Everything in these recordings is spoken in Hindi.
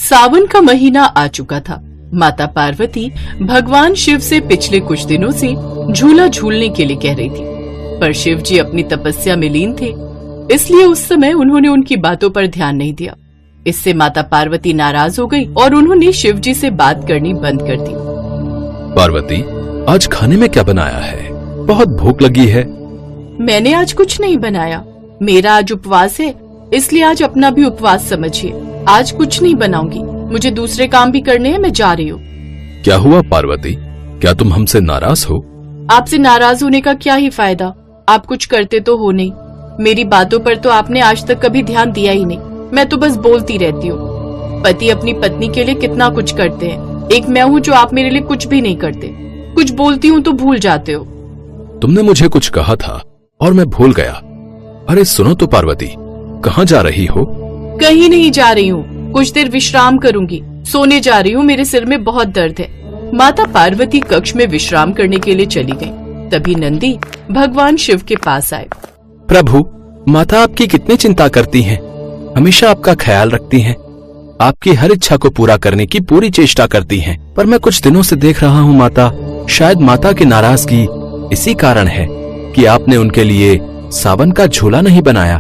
सावन का महीना आ चुका था। माता पार्वती भगवान शिव से पिछले कुछ दिनों से झूला झूलने के लिए कह रही थी, पर शिव जी अपनी तपस्या में लीन थे, इसलिए उस समय उन्होंने उनकी बातों पर ध्यान नहीं दिया। इससे माता पार्वती नाराज हो गई और उन्होंने शिव जी से बात करनी बंद कर दी। पार्वती, आज खाने में क्या बनाया है? बहुत भूख लगी है। मैंने आज कुछ नहीं बनाया, मेरा आज उपवास है, इसलिए आज अपना भी उपवास समझिए। आज कुछ नहीं बनाऊंगी, मुझे दूसरे काम भी करने हैं, मैं जा रही हूँ। क्या हुआ पार्वती, क्या तुम हमसे नाराज हो? आपसे नाराज होने का क्या ही फायदा, आप कुछ करते तो हो नहीं। मेरी बातों पर तो आपने आज तक कभी ध्यान दिया ही नहीं, मैं तो बस बोलती रहती हूँ। पति अपनी पत्नी के लिए कितना कुछ करते हैं, एक मैं हूँ जो आप मेरे लिए कुछ भी नहीं करते। कुछ बोलती हूँ तो भूल जाते हो। तुमने मुझे कुछ कहा था और मैं भूल गया। अरे सुनो तो पार्वती, कहाँ जा रही हो? कहीं नहीं जा रही हूँ, कुछ देर विश्राम करूंगी, सोने जा रही हूँ, मेरे सिर में बहुत दर्द है। माता पार्वती कक्ष में विश्राम करने के लिए चली गयी। तभी नंदी भगवान शिव के पास आए। प्रभु, माता आपकी कितनी चिंता करती हैं, हमेशा आपका ख्याल रखती हैं, आपकी हर इच्छा को पूरा करने की पूरी चेष्टा करती हैं। पर मैं कुछ दिनों से देख रहा हूँ माता, शायद माता की नाराजगी इसी कारण है कि आपने उनके लिए सावन का झूला नहीं बनाया।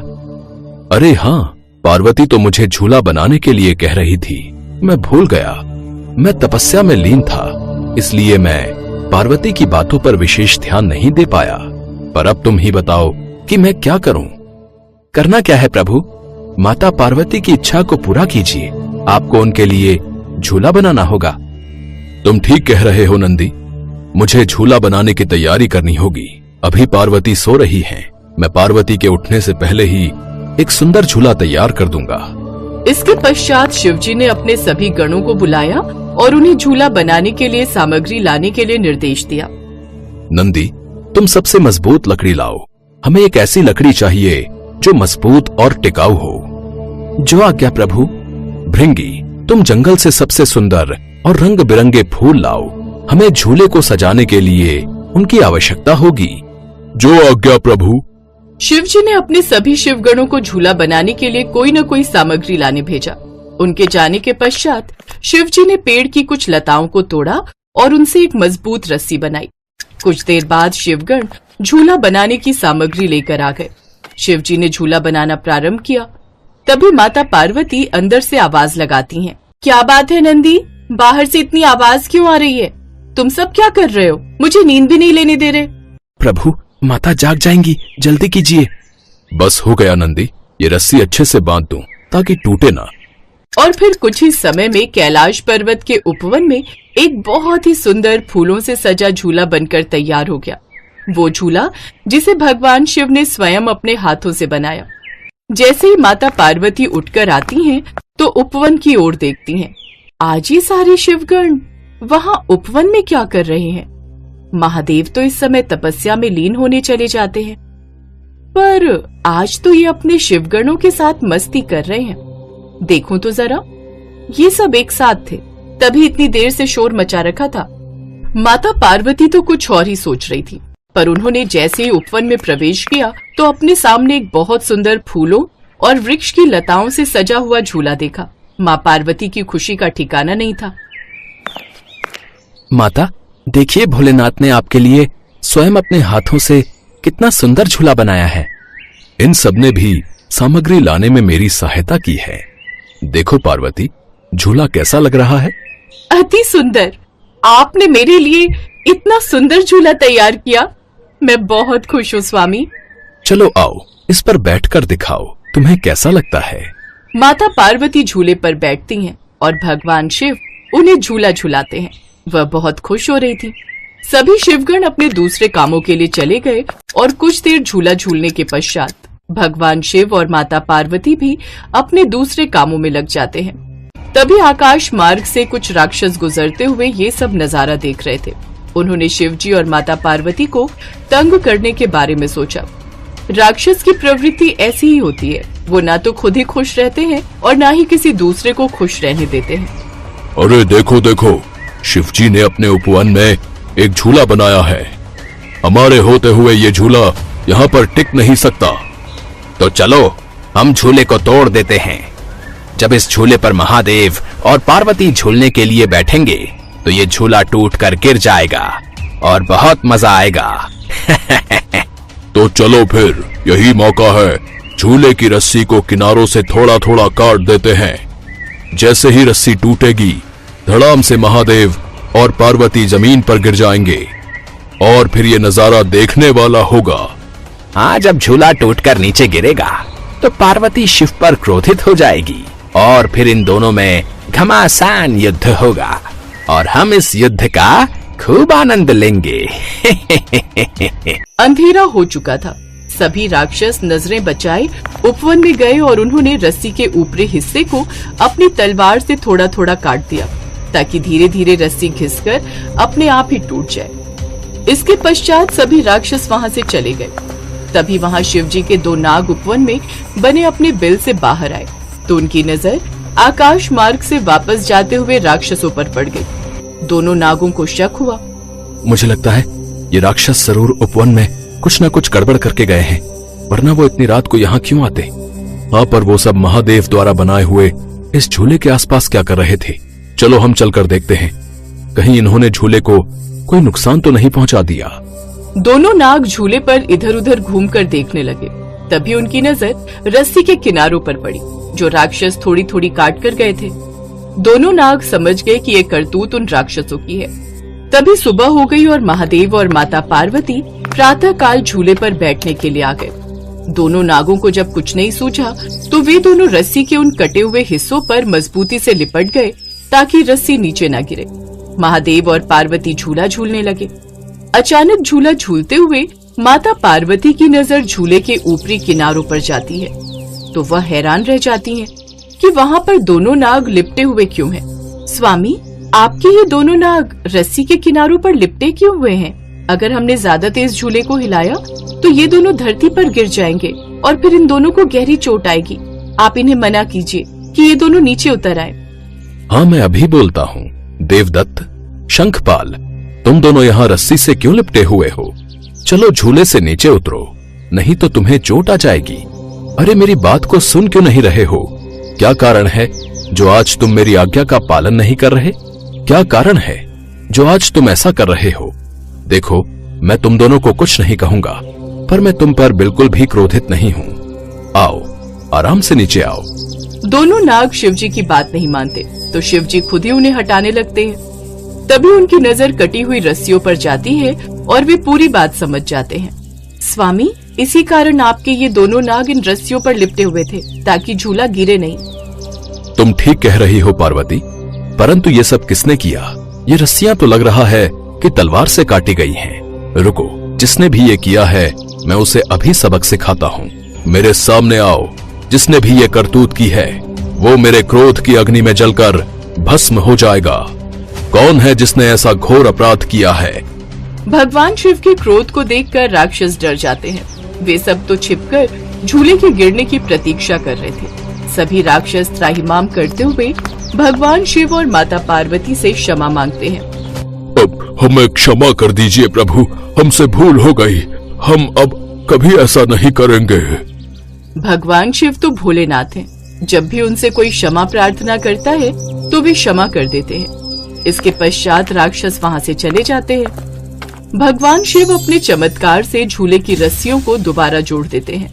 अरे हाँ, पार्वती तो मुझे झूला बनाने के लिए कह रही थी, मैं भूल गया। मैं तपस्या में लीन था, इसलिए मैं पार्वती की बातों पर विशेष ध्यान नहीं दे पाया। पर अब तुम ही बताओ कि मैं क्या करूं? करना क्या है प्रभु? माता पार्वती की इच्छा को पूरा कीजिए, आपको उनके लिए झूला बनाना होगा। तुम ठीक कह रहे हो नंदी, मुझे झूला बनाने की तैयारी करनी होगी। अभी पार्वती सो रही हैं, मैं पार्वती के उठने से पहले ही एक सुंदर झूला तैयार कर दूंगा। इसके पश्चात शिवजी ने अपने सभी गणों को बुलाया और उन्हें झूला बनाने के लिए सामग्री लाने के लिए निर्देश दिया। नंदी, तुम सबसे मजबूत लकड़ी लाओ, हमें एक ऐसी लकड़ी चाहिए जो मजबूत और टिकाऊ हो। जो आज्ञा प्रभु। भृंगी, तुम जंगल से सबसे सुंदर और रंग बिरंगे फूल लाओ, हमें झूले को सजाने के लिए उनकी आवश्यकता होगी। जो आज्ञा प्रभु। शिवजी ने अपने सभी शिवगणों को झूला बनाने के लिए कोई न कोई सामग्री लाने भेजा। उनके जाने के पश्चात शिवजी ने पेड़ की कुछ लताओं को तोड़ा और उनसे एक मजबूत रस्सी बनाई। कुछ देर बाद शिवगण झूला बनाने की सामग्री लेकर आ गए। शिवजी ने झूला बनाना प्रारंभ किया। तभी माता पार्वती अंदर से आवाज लगाती हैं। क्या बात है नंदी, बाहर से इतनी आवाज क्यों आ रही है? तुम सब क्या कर रहे हो? मुझे नींद भी नहीं लेने दे रहे। प्रभु, माता जाग जाएंगी, जल्दी कीजिए। बस हो गया नंदी, ये रस्सी अच्छे से बांध दूं ताकि टूटे ना। और फिर कुछ ही समय में कैलाश पर्वत के उपवन में एक बहुत ही सुंदर फूलों से सजा झूला बनकर तैयार हो गया। वो झूला जिसे भगवान शिव ने स्वयं अपने हाथों से बनाया। जैसे ही माता पार्वती उठकर आती हैं, तो उपवन की ओर देखती हैं। आज ये सारे शिवगण वहाँ उपवन में क्या कर रहे हैं? महादेव तो इस समय तपस्या में लीन होने चले जाते हैं, पर आज तो ये अपने शिवगणों के साथ मस्ती कर रहे हैं। देखूं तो जरा, ये सब एक साथ थे, तभी इतनी देर से शोर मचा रखा था। माता पार्वती तो कुछ और ही सोच रही थी, पर उन्होंने जैसे ही उपवन में प्रवेश किया तो अपने सामने एक बहुत सुंदर फूलों और वृक्ष की लताओं से सजा हुआ झूला देखा। माँ पार्वती की खुशी का ठिकाना नहीं था। माता, देखिए भोलेनाथ ने आपके लिए स्वयं अपने हाथों से कितना सुंदर झूला बनाया है। इन सब ने भी सामग्री लाने में मेरी सहायता की है। देखो पार्वती, झूला कैसा लग रहा है? अति सुंदर। आपने मेरे लिए इतना सुंदर झूला तैयार किया, मैं बहुत खुश हूँ स्वामी। चलो आओ, इस पर बैठकर दिखाओ, तुम्हें कैसा लगता है? माता पार्वती झूले पर बैठती हैं और भगवान शिव उन्हें झूला झुलाते हैं। वह बहुत खुश हो रही थी। सभी शिवगण अपने दूसरे कामों के लिए चले गए और कुछ देर झूला झूलने के पश्चात भगवान शिव और माता पार्वती भी अपने दूसरे कामों में लग जाते हैं। तभी आकाश मार्ग से कुछ राक्षस गुजरते हुए ये सब नजारा देख रहे थे। उन्होंने शिवजी और माता पार्वती को तंग करने के बारे में सोचा। राक्षस की प्रवृत्ति ऐसी ही होती है, वो ना तो खुद ही खुश रहते हैं और ना ही किसी दूसरे को खुश रहने देते हैं। अरे देखो देखो, शिवजी ने अपने उपवन में एक झूला बनाया है। हमारे होते हुए ये झूला यहाँ पर टिक नहीं सकता। तो चलो हम झूले को तोड़ देते हैं। जब इस झूले पर महादेव और पार्वती झूलने के लिए बैठेंगे तो ये झूला टूट कर गिर जाएगा और बहुत मजा आएगा। तो चलो फिर यही मौका है, झूले की रस्सी को किनारों से थोड़ा थोड़ा काट देते हैं। जैसे ही रस्सी टूटेगी धड़ाम से महादेव और पार्वती जमीन पर गिर जाएंगे और फिर ये नजारा देखने वाला होगा। हाँ, जब झूला टूटकर नीचे गिरेगा तो पार्वती शिव पर क्रोधित हो जाएगी और फिर इन दोनों में घमासान युद्ध होगा और हम इस युद्ध का खूब आनंद लेंगे। अंधेरा हो चुका था। सभी राक्षस नजरें बचाए उपवन में गए और उन्होंने रस्सी के ऊपरी हिस्से को अपनी तलवार से थोड़ा थोड़ा काट दिया ताकि धीरे धीरे रस्सी घिसकर अपने आप ही टूट जाए। इसके पश्चात सभी राक्षस वहां से चले गए। तभी वहां शिवजी के 2 नाग उपवन में बने अपने बिल से बाहर आए तो उनकी नजर आकाश मार्ग से वापस जाते हुए राक्षसों पर पड़ गई। दोनों नागों को शक हुआ। मुझे लगता है ये राक्षस जरूर उपवन में कुछ न कुछ गड़बड़ करके गए हैं, वरना वो इतनी रात को यहाँ क्यों आते। हाँ, पर वो सब महादेव द्वारा बनाए हुए इस झूले के आसपास क्या कर रहे थे। चलो हम चलकर देखते हैं, कहीं इन्होंने झूले को कोई नुकसान तो नहीं पहुंचा दिया। दोनों नाग झूले पर इधर उधर घूमकर देखने लगे। तभी उनकी नजर रस्सी के किनारों पर पड़ी जो राक्षस थोड़ी थोड़ी काट कर गए थे। दोनों नाग समझ गए कि ये करतूत उन राक्षसों की है। तभी सुबह हो गई और महादेव और माता पार्वती प्रातः काल झूले पर बैठने के लिए आ गए। दोनों नागों को जब कुछ नहीं सूझा तो वे दोनों रस्सी के उन कटे हुए हिस्सों पर मजबूती से लिपट गए ताकि रस्सी नीचे न गिरे। महादेव और पार्वती झूला झूलने लगे। अचानक झूला झूलते हुए माता पार्वती की नजर झूले के ऊपरी किनारों पर जाती है तो वह हैरान रह जाती हैं कि वहां पर दोनों नाग लिपटे हुए क्यों हैं। स्वामी, आपके ये दोनों नाग रस्सी के किनारों पर लिपटे क्यों हुए हैं? अगर हमने ज्यादा तेज झूले को हिलाया तो ये दोनों धरती पर गिर जाएंगे और फिर इन दोनों को गहरी चोट आएगी। आप इन्हें मना कीजिए कि ये दोनों नीचे उतर आए। हाँ, मैं अभी बोलता हूँ। देवदत्त, शंखपाल, तुम दोनों यहाँ रस्सी से क्यों लिपटे हुए हो? चलो झूले से नीचे उतरो, नहीं तो तुम्हें चोट आ जाएगी। अरे मेरी बात को सुन क्यों नहीं रहे हो? क्या कारण है जो आज तुम मेरी आज्ञा का पालन नहीं कर रहे? क्या कारण है जो आज तुम ऐसा कर रहे हो? देखो, मैं तुम दोनों को कुछ नहीं कहूंगा, पर मैं तुम पर बिल्कुल भी क्रोधित नहीं हूँ। आओ, आराम से नीचे आओ। दोनों नाग शिवजी की बात नहीं मानते तो शिवजी खुद ही उन्हें हटाने लगते हैं। तभी उनकी नजर कटी हुई रस्सियों पर जाती है और वे पूरी बात समझ जाते हैं। स्वामी, इसी कारण आपके ये दोनों नाग इन रस्सियों पर लिपटे हुए थे ताकि झूला गिरे नहीं। तुम ठीक कह रही हो पार्वती, परंतु ये सब किसने किया? ये रस्सियां तो लग रहा है कि तलवार से काटी गई हैं। रुको, जिसने भी ये किया है मैं उसे अभी सबक सिखाता हूँ। मेरे सामने आओ। जिसने भी ये करतूत की है वो मेरे क्रोध की अग्नि में जलकर भस्म हो जाएगा। कौन है जिसने ऐसा घोर अपराध किया है? भगवान शिव के क्रोध को देखकर राक्षस डर जाते हैं। वे सब तो छिपकर झूले के गिरने की प्रतीक्षा कर रहे थे। सभी राक्षस त्राहिमाम करते हुए भगवान शिव और माता पार्वती से क्षमा मांगते हैं। अब हमें क्षमा कर दीजिए प्रभु, हमसे भूल हो गई। हम अब कभी ऐसा नहीं करेंगे। भगवान शिव तो भोलेनाथ हैं। जब भी उनसे कोई क्षमा प्रार्थना करता है तो वे क्षमा कर देते हैं। इसके पश्चात राक्षस वहां से चले जाते हैं। भगवान शिव अपने चमत्कार से झूले की रस्सियों को दोबारा जोड़ देते हैं।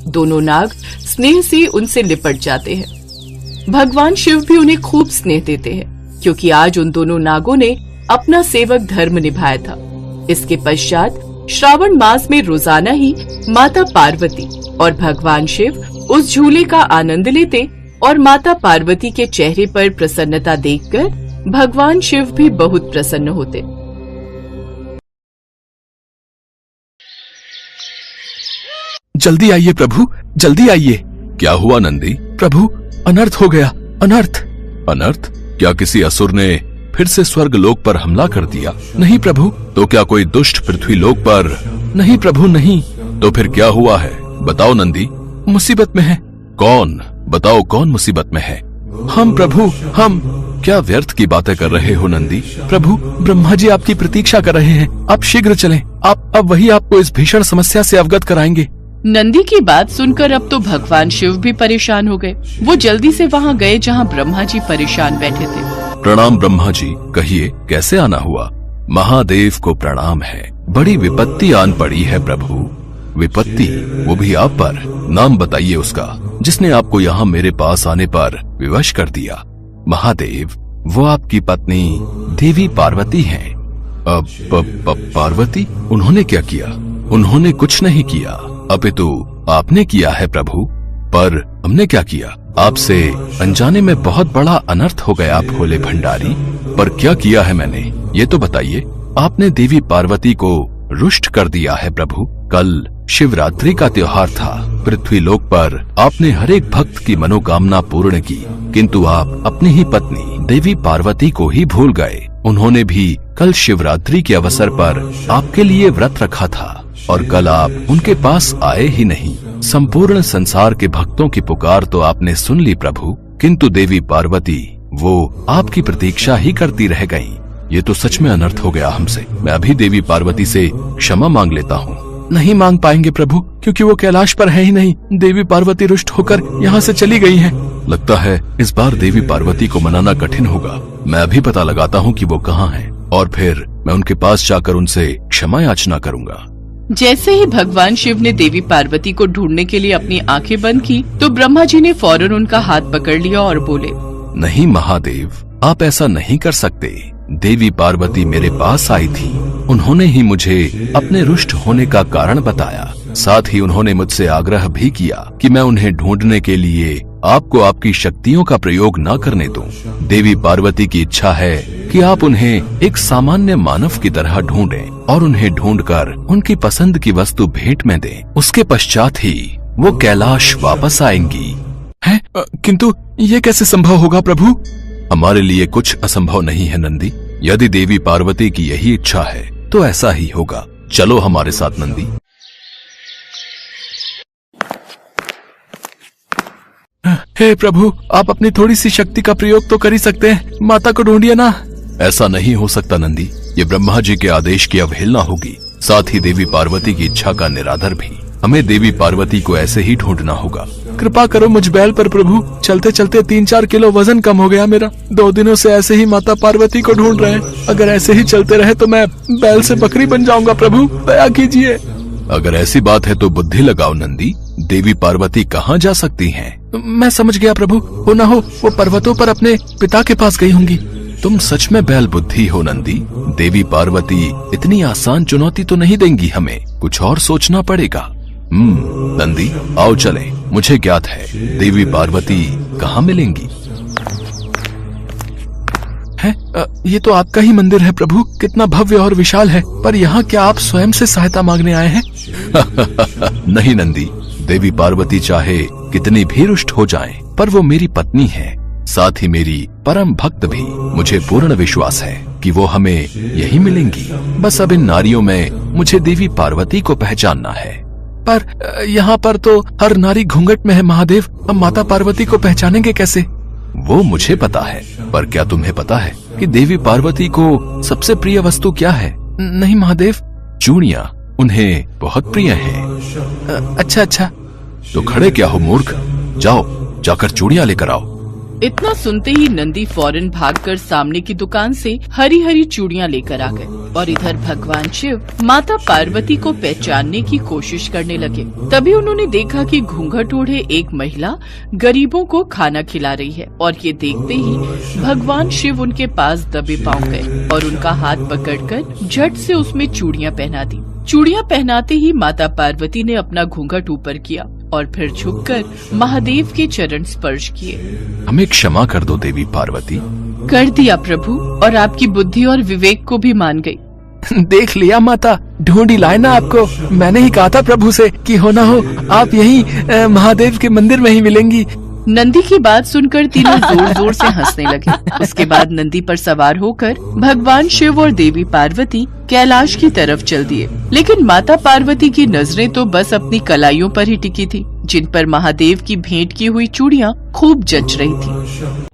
दोनों नाग स्नेह से उनसे लिपट जाते हैं। भगवान शिव भी उन्हें खूब स्नेह देते हैं क्योंकि आज उन दोनों नागों ने अपना सेवक धर्म निभाया था। इसके पश्चात श्रावण मास में रोजाना ही माता पार्वती और भगवान शिव उस झूले का आनंद लेते और माता पार्वती के चेहरे पर प्रसन्नता देखकर भगवान शिव भी बहुत प्रसन्न होते। जल्दी आइए प्रभु, जल्दी आइए। क्या हुआ नंदी? प्रभु, अनर्थ हो गया। अनर्थ। अनर्थ? क्या किसी असुर ने फिर से स्वर्ग लोक पर हमला कर दिया? नहीं प्रभु। तो क्या कोई दुष्ट पृथ्वी लोक पर? नहीं प्रभु, नहीं। तो फिर क्या हुआ है? बताओ नंदी। मुसीबत में है। कौन? बताओ कौन मुसीबत में है? हम प्रभु, हम। क्या व्यर्थ की बातें कर रहे हो नंदी? प्रभु, ब्रह्मा जी आपकी प्रतीक्षा कर रहे हैं। आप शीघ्र चलें। आप अब वही आपको इस भीषण समस्या से अवगत कराएंगे। नंदी की बात सुनकर अब तो भगवान शिव भी परेशान हो गए। वो जल्दी से वहाँ गए जहाँ ब्रह्मा जी परेशान बैठे थे। प्रणाम ब्रह्मा जी, कहिए कैसे आना हुआ? महादेव को प्रणाम है, बड़ी विपत्ति आन पड़ी है प्रभु। विपत्ति? वो भी आप पर? नाम बताइए उसका, जिसने आपको यहाँ मेरे पास आने पर विवश कर दिया। महादेव, वो आपकी पत्नी देवी पार्वती हैं। पार्वती? उन्होंने क्या किया? उन्होंने कुछ नहीं किया, अपितु आपने किया है प्रभु। पर हमने क्या किया? आपसे अनजाने में बहुत बड़ा अनर्थ हो गया भोले भंडारी। पर क्या किया है मैंने, ये तो बताइए। आपने देवी पार्वती को रुष्ट कर दिया है प्रभु। कल शिवरात्रि का त्योहार था। पृथ्वी लोक पर आपने हर एक भक्त की मनोकामना पूर्ण की, किंतु आप अपनी ही पत्नी देवी पार्वती को ही भूल गए। उन्होंने भी कल शिवरात्रि के अवसर पर आपके लिए व्रत रखा था और कल आप उनके पास आए ही नहीं। संपूर्ण संसार के भक्तों की पुकार तो आपने सुन ली प्रभु, किंतु देवी पार्वती वो आपकी प्रतीक्षा ही करती रह गईं। ये तो सच में अनर्थ हो गया हमसे। मैं अभी देवी पार्वती से क्षमा मांग लेता हूँ। नहीं मांग पाएंगे प्रभु, क्योंकि वो कैलाश पर है ही नहीं। देवी पार्वती रुष्ट होकर यहाँ से चली गई हैं। लगता है इस बार देवी पार्वती को मनाना कठिन होगा। मैं अभी पता लगाता हूँ कि वो कहाँ हैं और फिर मैं उनके पास जाकर उनसे क्षमा याचना करूँगा। जैसे ही भगवान शिव ने देवी पार्वती को ढूंढने के लिए अपनी आंखें बंद की तो ब्रह्मा जी ने फौरन उनका हाथ पकड़ लिया और बोले, नहीं महादेव, आप ऐसा नहीं कर सकते। देवी पार्वती मेरे पास आई थी, उन्होंने ही मुझे अपने रुष्ट होने का कारण बताया। साथ ही उन्होंने मुझसे आग्रह भी किया कि मैं उन्हें ढूंढने के लिए आपको आपकी शक्तियों का प्रयोग न करने दूं। देवी पार्वती की इच्छा है कि आप उन्हें एक सामान्य मानव की तरह ढूंढें और उन्हें ढूंढकर उनकी पसंद की वस्तु भेंट में दें। उसके पश्चात ही वो कैलाश वापस आएंगी। है? किंतु ये कैसे संभव होगा प्रभु? हमारे लिए कुछ असंभव नहीं है नंदी। यदि देवी पार्वती की यही इच्छा है तो ऐसा ही होगा। चलो हमारे साथ नंदी। हे प्रभु, आप अपनी थोड़ी सी शक्ति का प्रयोग तो कर ही सकते हैं। माता को ढूंढिए ना। ऐसा नहीं हो सकता नंदी, ये ब्रह्मा जी के आदेश की अवहेलना होगी, साथ ही देवी पार्वती की इच्छा का निरादर भी। हमें देवी पार्वती को ऐसे ही ढूंढना होगा। कृपा करो मुझ बैल पर प्रभु। चलते चलते 3-4 किलो वजन कम हो गया मेरा। 2 दिनों से ऐसे ही माता पार्वती को ढूंढ रहे हैं। अगर ऐसे ही चलते रहे तो मैं बैल से बकरी बन जाऊंगा प्रभु, दया कीजिए। अगर ऐसी बात है तो बुद्धि लगाओ नंदी। देवी पार्वती कहाँ जा सकती हैं? मैं समझ गया प्रभु, हो ना हो वो पर्वतों पर अपने पिता के पास गई होंगी। तुम सच में बैल बुद्धि हो नंदी। देवी पार्वती इतनी आसान चुनौती तो नहीं देंगी हमें, कुछ और सोचना पड़ेगा। नंदी आओ चले। मुझे ज्ञात है देवी पार्वती कहाँ मिलेंगी। है? ये तो आपका ही मंदिर है प्रभु, कितना भव्य और विशाल है। पर यहाँ क्या आप स्वयं से सहायता मांगने आए हैं? नहीं नंदी, देवी पार्वती चाहे कितनी भी रुष्ट हो जाएं, पर वो मेरी पत्नी है, साथ ही मेरी परम भक्त भी। मुझे पूर्ण विश्वास है कि वो हमें यही मिलेंगी। बस अब इन नारियों में मुझे देवी पार्वती को पहचानना है। पर यहाँ पर तो हर नारी घूंघट में है महादेव। अब माता पार्वती को पहचानेंगे कैसे? वो मुझे पता है, पर क्या तुम्हें पता है कि देवी पार्वती को सबसे प्रिय वस्तु क्या है? नहीं महादेव। चूड़ियाँ उन्हें बहुत प्रिय हैं। अच्छा। तो खड़े क्या हो मूर्ख, जाओ जाकर चूड़ियाँ लेकर आओ। इतना सुनते ही नंदी फौरन भागकर सामने की दुकान से हरी हरी चूड़ियाँ लेकर आ गए और इधर भगवान शिव माता पार्वती को पहचानने की कोशिश करने लगे। तभी उन्होंने देखा कि घूंघट ओढ़े एक महिला गरीबों को खाना खिला रही है और ये देखते ही भगवान शिव उनके पास दबे पांव गए और उनका हाथ पकड़कर झट से उसमें चूड़ियाँ पहना दी। चूड़ियाँ पहनाते ही माता पार्वती ने अपना घूंघट ऊपर किया और फिर झुककर महादेव के चरण स्पर्श किए। हमें क्षमा कर दो देवी पार्वती। कर दिया प्रभु, और आपकी बुद्धि और विवेक को भी मान गई। देख लिया माता, ढूंढ ही लाए ना आपको। मैंने ही कहा था प्रभु से कि हो ना हो आप यही महादेव के मंदिर में ही मिलेंगी। नंदी की बात सुनकर तीनों जोर जोर से हंसने लगे। उसके बाद नंदी पर सवार होकर भगवान शिव और देवी पार्वती कैलाश की तरफ चल दिए। लेकिन माता पार्वती की नजरें तो बस अपनी कलाइयों पर ही टिकी थी, जिन पर महादेव की भेंट की हुई चूड़ियाँ खूब जच रही थी।